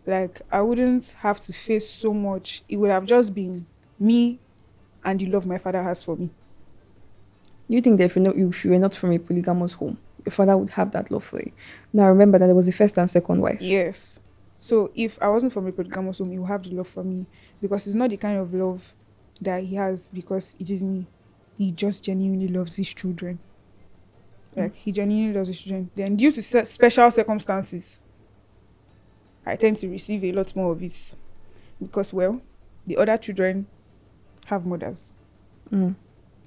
Like, I wouldn't have to face so much. It would have just been me and the love my father has for me. You think that if you were not from a polygamous home, your father would have that love for you? Now remember that there was a first and second wife. Yes. So if I wasn't from a polygamous home, he would have the love for me because it's not the kind of love that he has because it is me. He just genuinely loves his children. Like, he genuinely loves his children. Then due to special circumstances, I tend to receive a lot more of it because, well, the other children have mothers.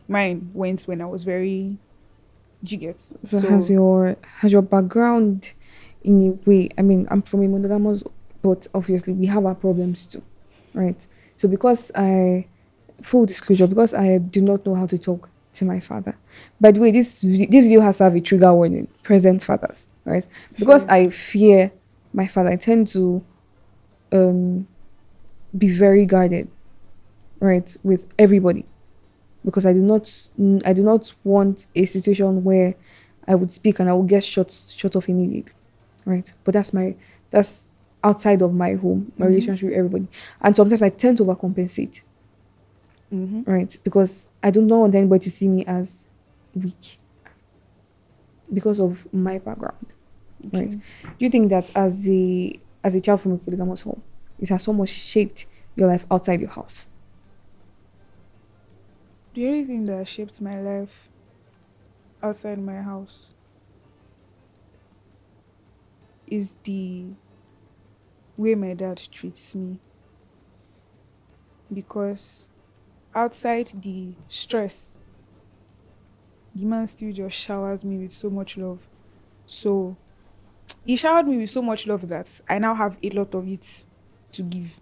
Mine went when I was very jigget. So has your background in a way, I mean, I'm from a monogamous, but obviously we have our problems too, right? So full disclosure, because I do not know how to talk to my father. By the way, this video has to have a trigger warning, present fathers, right? Because Sure. I fear my father, I tend to be very guarded, right, with everybody, because I do not want a situation where I would speak and I will get shut off immediately, right? But that's outside of my home, my relationship with everybody, and sometimes I tend to overcompensate, right? Because I do not want anybody to see me as weak because of my background, right? Do you think that as a child from a polygamous home, it has so much shaped your life outside your house? The only thing that shaped my life outside my house is the way my dad treats me. Because outside the stress, the man still just showers me with so much love. So he showered me with so much love that I now have a lot of it. to give.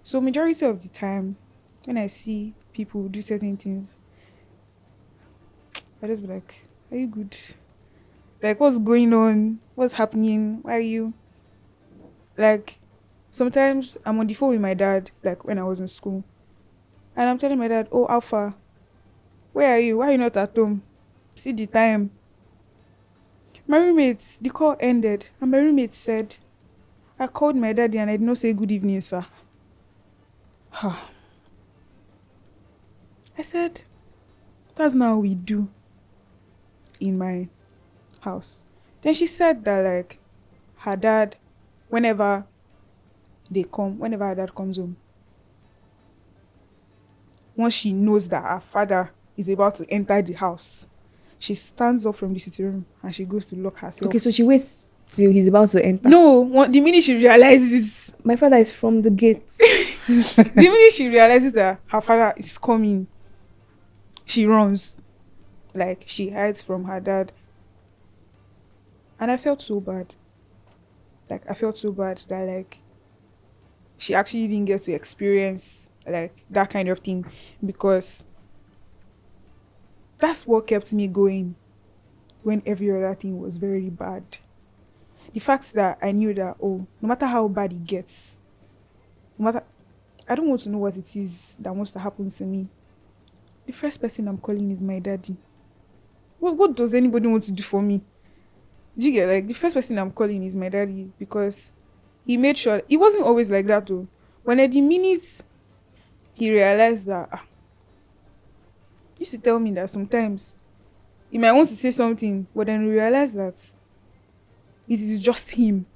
So majority of the time, when I see people do certain things, I just be like, "Are you good? Like, what's going on? What's happening? Why are you like?" Sometimes I'm on the phone with my dad, like when I was in school, and I'm telling my dad, "Oh, Alpha, where are you? Why are you not at home? See the time." My roommates, the call ended, and my roommate said, "I called my daddy and I did not say good evening, sir." I said, "That's not how we do in my house." Then she said that like her dad, whenever whenever her dad comes home, once she knows that her father is about to enter the house, she stands up from the sitting room and she goes to lock herself. Okay, so she waits till he's about to enter. No, the minute she realizes, My father is from the gate. the minute she realizes that her father is coming, she runs. Like, she hides from her dad. And I felt so bad. Like, I felt so bad that, like, she actually didn't get to experience, like, that kind of thing. Because that's what kept me going when every other thing was very bad. The fact that I knew that, oh, no matter how bad it gets, I don't want to know what it is that wants to happen to me. The first person I'm calling is my daddy. What does anybody want to do for me? Do you get, like, the first person I'm calling is my daddy, because he made sure it wasn't always like that though. When at the minute he realized that he used to tell me that sometimes he might want to say something, but then realize that it is just him.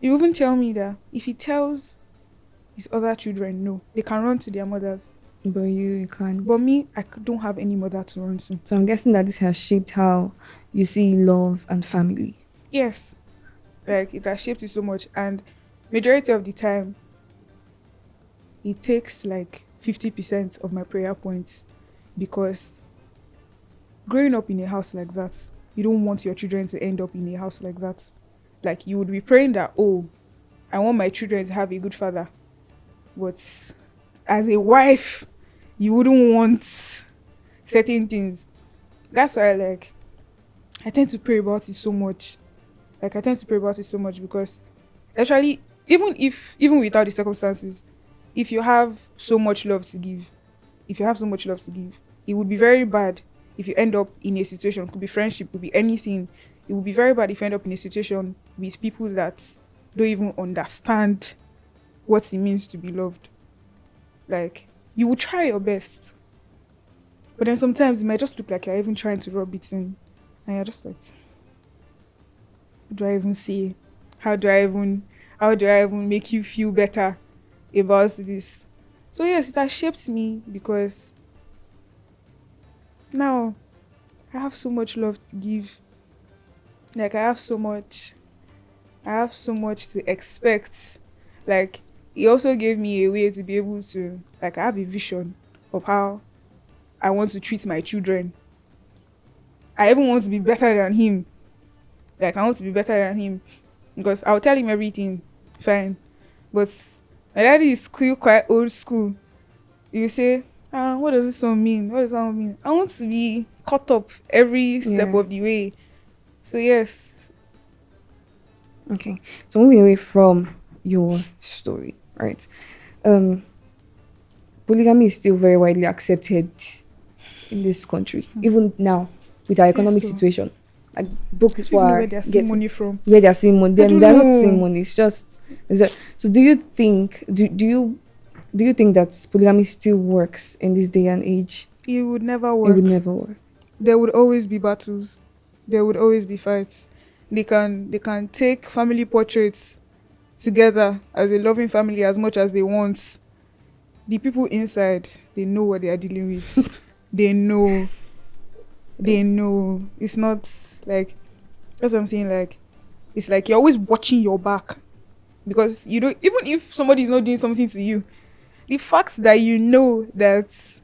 He even tell me that if he tells his other children no, they can run to their mothers. But you can't. But me, don't have any mother to run to. So I'm guessing that this has shaped how you see love and family. Yes. Like, it has shaped it so much. And majority of the time, it takes like 50% of my prayer points, because growing up in a house like that, you don't want your children to end up in a house like that. Like, you would be praying that, oh, I want my children to have a good father. But as a wife, you wouldn't want certain things. That's why, like, I tend to pray about it so much. Like, I tend to pray about it so much because actually, even without the circumstances, if you have so much love to give, it would be very bad if you end up in a situation. It could be friendship, could be anything. It would be very bad if you end up in a situation with people that don't even understand what it means to be loved. Like, you will try your best, but then sometimes it might just look like you're even trying to rub it in, and you're just like, what do I even say? How do I even make you feel better about this? So yes, it has shaped me, because now I have so much love to give. Like, I have so much to expect. Like, it also gave me a way to be able to, like, I have a vision of how I want to treat my children. I even want to be better than him. Like, I want to be better than him, because I'll tell him everything, fine. But my daddy is still quite old school. You say, what does this one mean? What does that one mean? I want to be caught up every step of the way. So yes. Okay. So moving away from your story, right? Polygamy is still very widely accepted in this country, even now with our economic situation. Like, broke people Know are where they're seeing money from. Where they're seeing money. They're not know. seeing money. It's just. So do you think? Do you think that polygamy still works in this day and age? It would never work. It would never work. There would always be battles. There would always be fights. They can take family portraits together as a loving family as much as they want. The people inside, they know what they are dealing with. They know. It's not like, that's what I'm saying. Like, it's like you're always watching your back, because you don't, even if somebody is not doing something to you, the fact that you know that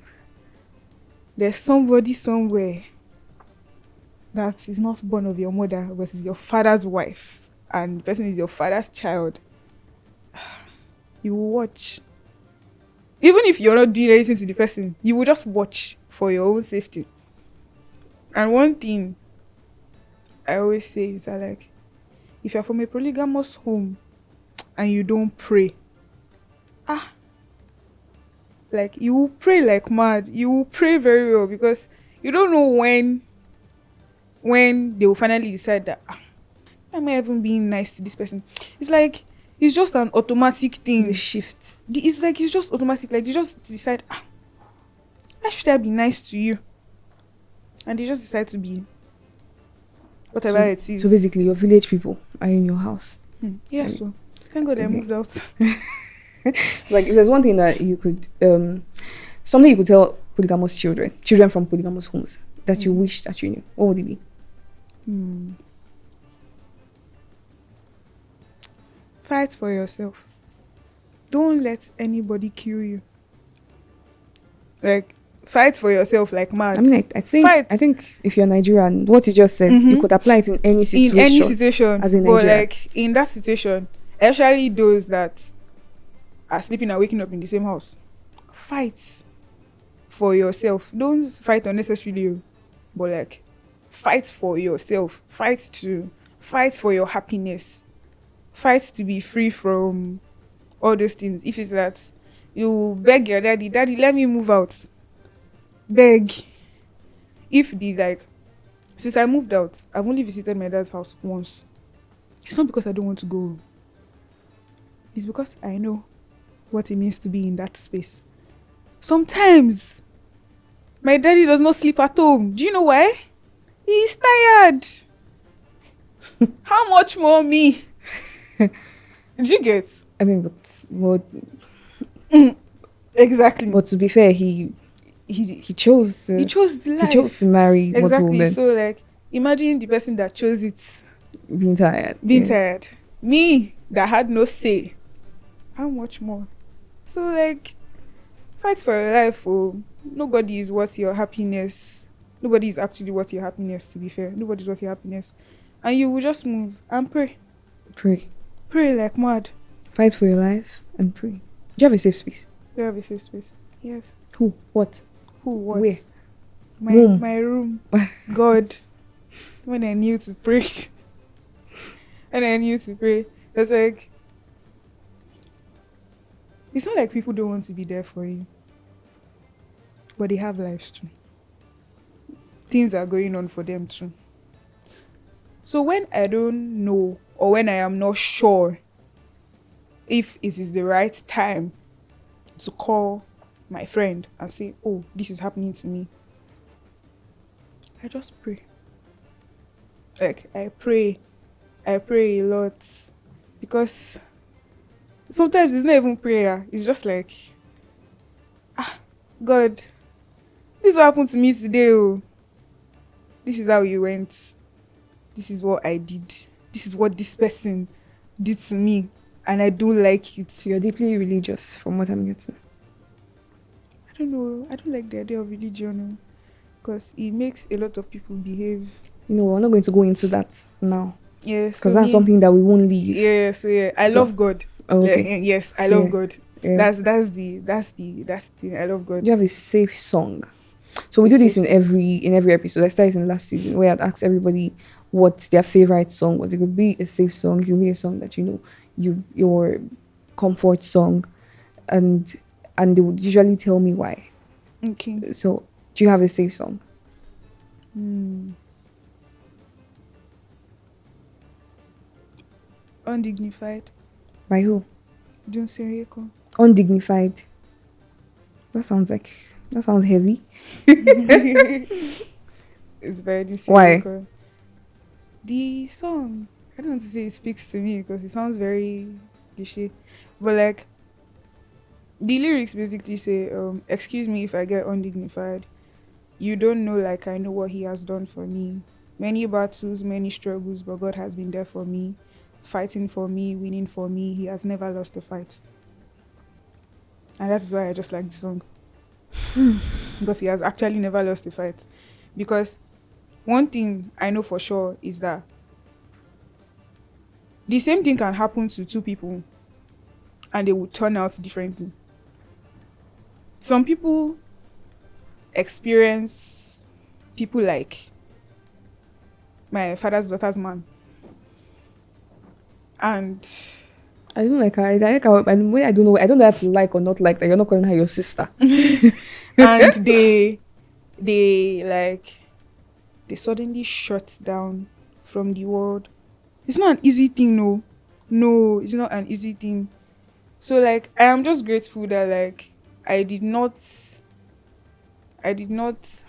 there's somebody somewhere that is not born of your mother but is your father's wife, and the person is your father's child, You will watch. Even if you're not doing anything to the person, you will just watch for your own safety. And one thing I always say is that, like, if you're from a polygamous home and you don't pray, like, you will pray like mad. You will pray very well, because you don't know when they will finally decide that, am I even being nice to this person? It's like, it's just an automatic The thing. shift. It's like, it's just automatic. Like, you just decide, why should I be nice to you? And they just decide to be whatever it is. So basically, your village people are in your house. Yeah, so thank God I moved out. Like, if there's one thing that you could, something you could tell polygamous children from polygamous homes that you wish that you knew, what would it be? Fight for yourself. Don't let anybody kill you. Like, fight for yourself like mad. I mean, I think if you're Nigerian, what you just said, you could apply it in any situation. In any situation. As in but Nigeria. like, in that situation, especially those that are sleeping and waking up in the same house, fight for yourself. Don't fight unnecessarily, but like, fight for yourself. Fight for your happiness. Fight to be free from all those things. If it's that you beg your daddy, let me move out. Beg. If since I moved out, I've only visited my dad's house once. It's not because I don't want to go. It's because I know what it means to be in that space. Sometimes my daddy does not sleep at home. Do you know why? He's tired. How much more me? Did you get? I mean, but exactly. But to be fair, he chose. He chose the life. He chose to marry multiple exactly. men. So, like, imagine the person that chose it Being tired. tired. Me that had no say. How much more? So, like, fight for your life. Oh, nobody is worth your happiness. Nobody is actually worth your happiness, to be fair. Nobody's worth your happiness. And you will just move and pray. Pray like mad. Fight for your life and pray. Do you have a safe space? Do you have a safe space? Yes. Who? What? Who? What? Where? My room. God. When I knew to pray. It's like, it's not like people don't want to be there for you. But they have lives too. Things are going on for them too. So when I don't know, or when I am not sure if it is the right time to call my friend and say, oh, this is happening to me, I just pray. Like, I pray a lot, because sometimes it's not even prayer. It's just like, God, this is what happened to me today. Oh, this is how you went. This is what I did. This is what this person did to me, and I don't like it. So you're deeply religious, from what I'm getting. I don't know. I don't like the idea of religion, because it makes a lot of people behave. You know, we're not going to go into that now. Yes, because that's something that we won't leave. Yes, yeah. I love God. Oh, okay. Yes, I love God. Yeah. That's the thing. I love God. Do you have a safe song? So we do this in every episode. I started in last season where I'd ask everybody what their favorite song was. It could be a safe song. It could be a song that your comfort song, and they would usually tell me why. Okay. So do you have a safe song? Undignified. By who? Don't say Eko. Undignified. That sounds heavy. It's very decent. Why? The song, I don't want to say it speaks to me because it sounds very cliche, but like, the lyrics basically say, excuse me if I get undignified. You don't know like I know what he has done for me. Many battles, many struggles, but God has been there for me, fighting for me, winning for me. He has never lost a fight. And that is why I just like the song. Because he has actually never lost a fight. Because one thing I know for sure is that the same thing can happen to two people and they would turn out differently. Some people experience people like my father's daughter's man, and I don't like her. I like her. I don't know. I don't know how to like or not like that. You're not calling her your sister. and they like they suddenly shut down from the world. It's not an easy thing, no, it's not an easy thing. So like I am just grateful that like I did not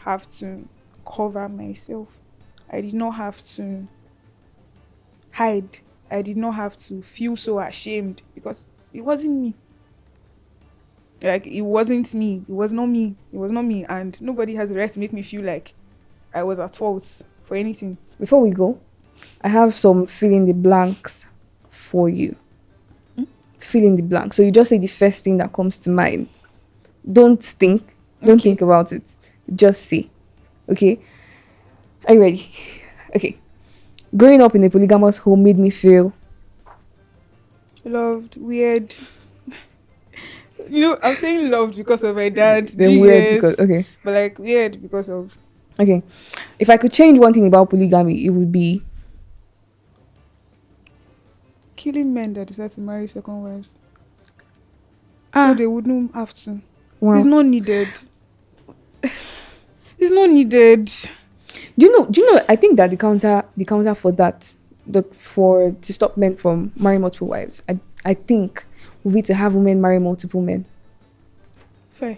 have to cover myself. I did not have to hide. I did not have to feel so ashamed because it wasn't me. Like it wasn't me. It was not me. It was not me. And nobody has the right to make me feel like I was at fault for anything. Before we go, I have some fill in the blanks for you. Fill in the blank. So you just say the first thing that comes to mind. Don't think. Don't think about it. Just say. Okay? Are you ready? Okay. Growing up in a polygamous home made me feel Loved, weird. I'm saying loved because of my dad. then weird because okay. But like weird because of Okay. If I could change one thing about polygamy, it would be killing men that decide to marry second wives. So they wouldn't have to. Wow. It's not needed. It's not needed. Do you know? I think that the counter for that, to stop men from marrying multiple wives, I think would be to have women marry multiple men. Fair.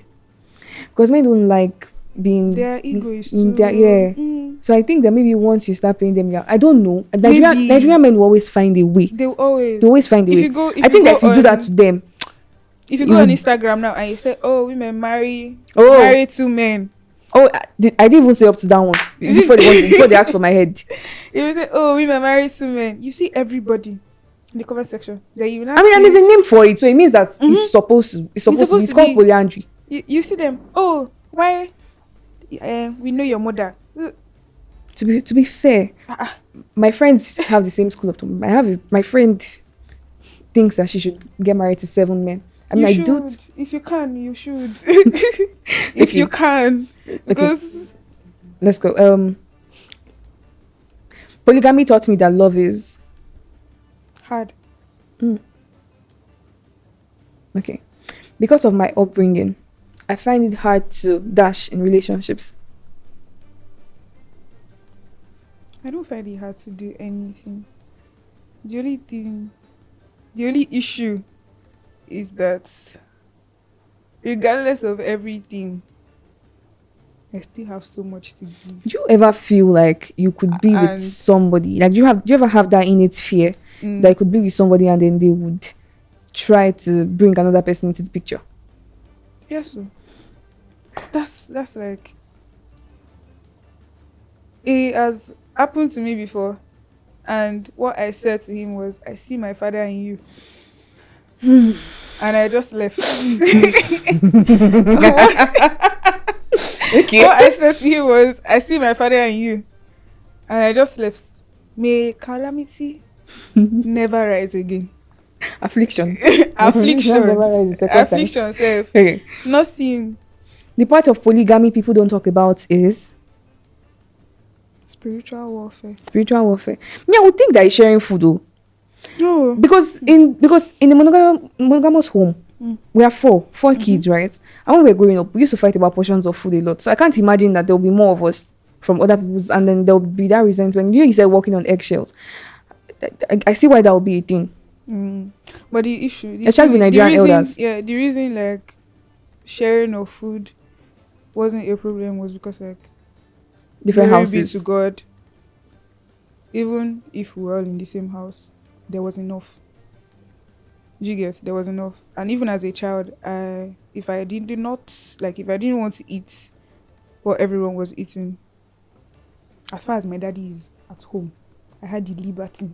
Because men don't like being. Their ego is too. Yeah. So I think that maybe once you start paying them, I don't know. Nigerian men will always find a way. They always find a way. I think that if you do that to them, if you go on Instagram now and you say, "Oh, women marry 2 men." Oh, I didn't even say up to that one before they asked for my head. You say, "Oh, women marry 2 men." You see everybody in the comment section. And there's a name for it, so it means that it's supposed to. It's called polyandry. You see them. Oh, why? We know your mother. To be fair, my friends have the same school of thought. My friend thinks that she should get married to 7 men. I mean, I do. If you can, you should. If you can, because let's go. Polygamy taught me that love is hard. Okay, because of my upbringing, I find it hard to dash in relationships. I don't find it hard to do anything. The only issue is that regardless of everything, I still have so much to give. Do you ever feel like you could be with somebody? Like, do you ever have that innate fear that you could be with somebody and then they would try to bring another person into the picture? Yes, so that's like it has happened to me before, and what I said to him was, "I see my father in you." And I just left. Okay. What I said to him was, "I see my father in you," and I just left. May calamity never rise again. Affliction. Affliction. Okay. Nothing. The part of polygamy people don't talk about is spiritual warfare. Me, I would think that is sharing food, though. No. Because in the monogamous home, we have four kids, right? And when we were growing up, we used to fight about portions of food a lot. So I can't imagine that there will be more of us from other people's, and then there will be that resentment. You said walking on eggshells. I see why that will be a thing. But the issue, especially with Nigerian elders. Yeah, the reason like sharing of food wasn't a problem was because like different houses. Be to God, even if we were all in the same house, there was enough. Do you get? There was enough. And even as a child, if I didn't want to eat what everyone was eating, as far as my daddy is at home, I had the liberty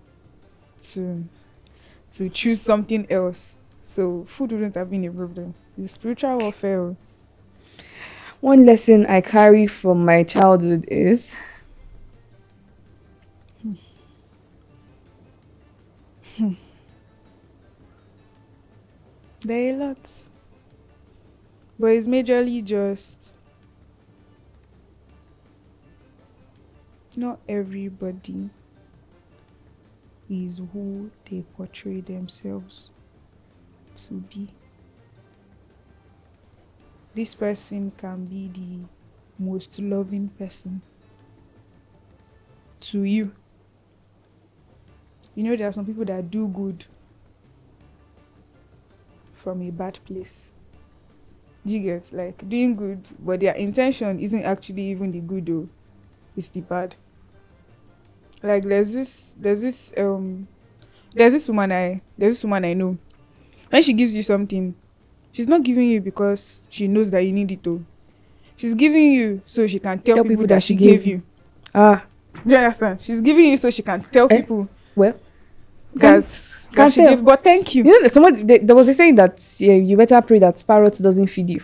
to choose something else. So food wouldn't have been a problem. The spiritual warfare. One lesson I carry from my childhood is There are a lot. But it's majorly just not everybody is who they portray themselves to be. This person can be the most loving person to you. You know, there are some people that do good from a bad place. You get, like, doing good, but their intention isn't actually even the good though. It's the bad. Like there's this woman I know. When she gives you something, she's not giving you because she knows that you need it though. She's giving you so she can tell people that she gave you. Ah, Do you understand? She's giving you so she can tell people well, that she tell. gave. But thank you. You know, there was a saying that you better pray that parrot doesn't feed you.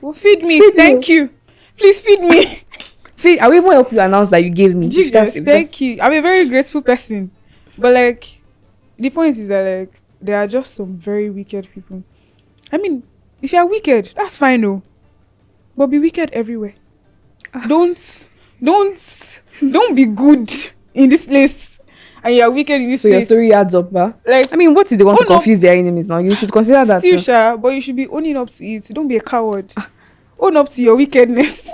Well, feed me. Feed Thank you. Please feed me. I will even help you announce that you gave me. Jesus, thank you. I'm a very grateful person. But like, the point is that like there are just some very wicked people. I mean, if you're wicked, that's fine, no. But be wicked everywhere. Don't be good in this place and you're wicked in this So place. your story adds up, huh? Like, I mean, what if they want to confuse their enemies now? You should consider that still, too. sure, but you should be owning up to it. Don't be a coward. Own up to your wickedness.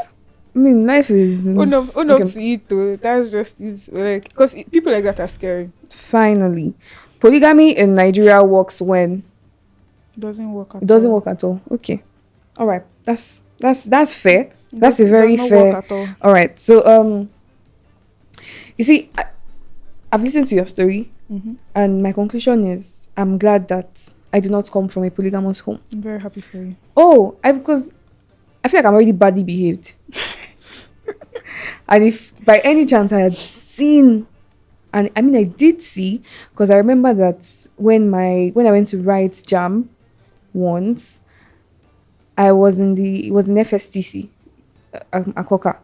I mean, life is Own up to it though. That's just it. Like, because people like that are scary. Finally, polygamy in Nigeria works when Doesn't work at it doesn't all. work at all. Okay, all right, that's fair. That's a very It does not fair. work at all. All right, so you see, I've listened to your story, and my conclusion is I'm glad that I do not come from a polygamous home. I'm very happy for you. Oh, because I feel like I'm already badly behaved. And if by any chance I had seen, and I mean I did see, because I remember that when I went to write jam once, it was in FSTC, Akoka.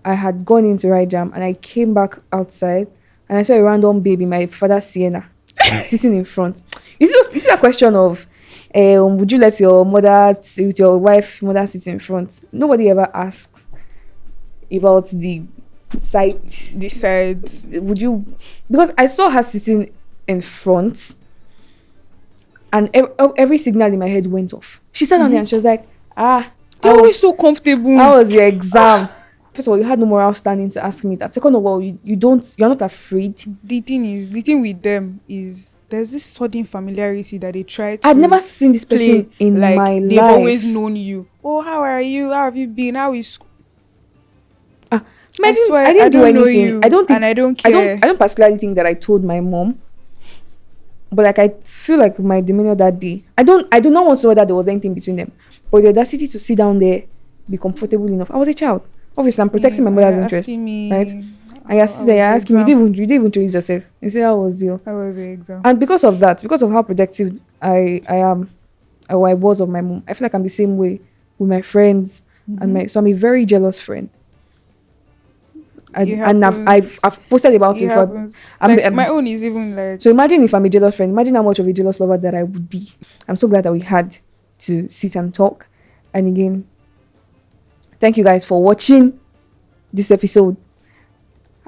I had gone in to write jam and I came back outside and I saw a random baby, my father's Sienna, sitting in front. You see that question of would you let your mother with your wife mother sit in front? Nobody ever asks about the sides. The sides. Would you? Because I saw her sitting in front, and every signal in my head went off. She sat down there and she was like, They're always so comfortable. how was your exam? First of all, you had no moral standing to ask me that. Second of all, you're not afraid. The thing with them is there's this sudden familiarity that they try to. I'd never seen this person in like my they've life. always known you. Oh, how are you? How have you been? How is? I didn't do don't know anything. you, I don't think, and I don't care. I don't particularly think that I told my mom, but like I feel like my demeanor that day. I do not want to know that there was anything between them, but the audacity to sit down there, be comfortable enough. I was a child. Obviously, I'm protecting my mother's interest, right? And you're sitting there, you're asking me, you didn't even introduce yourself. You say, how was you? How was the exam? And because of that, because of how protective I am, or I was of my mom, I feel like I'm the same way with my friends and so I'm a very jealous friend. And I've posted about it before. Like, my own is even like. So imagine if I'm a jealous friend. Imagine how much of a jealous lover that I would be. I'm so glad that we had to sit and talk. And again, thank you guys for watching this episode.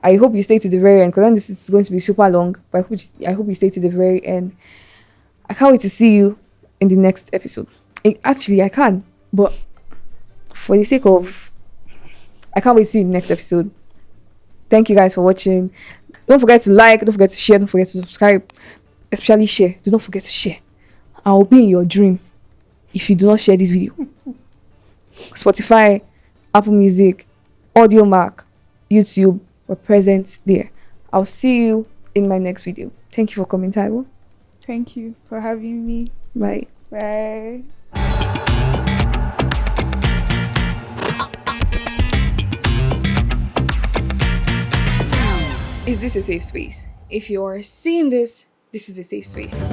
I hope you stay to the very end, because then this is going to be super long. But I hope you stay to the very end. I can't wait to see you in the next episode. Actually, I can, but for the sake of, I can't wait to see you in the next episode. Thank you guys for watching. Don't forget to like, don't forget to share, don't forget to subscribe. Especially share. Do not forget to share. I will be in your dream if you do not share this video. Spotify, Apple Music, Audio Mac, YouTube, we're present there. I'll see you in my next video. Thank you for coming, Taiwo. Thank you for having me. Bye. Bye. Is this a safe space? If you're seeing this, this is a safe space.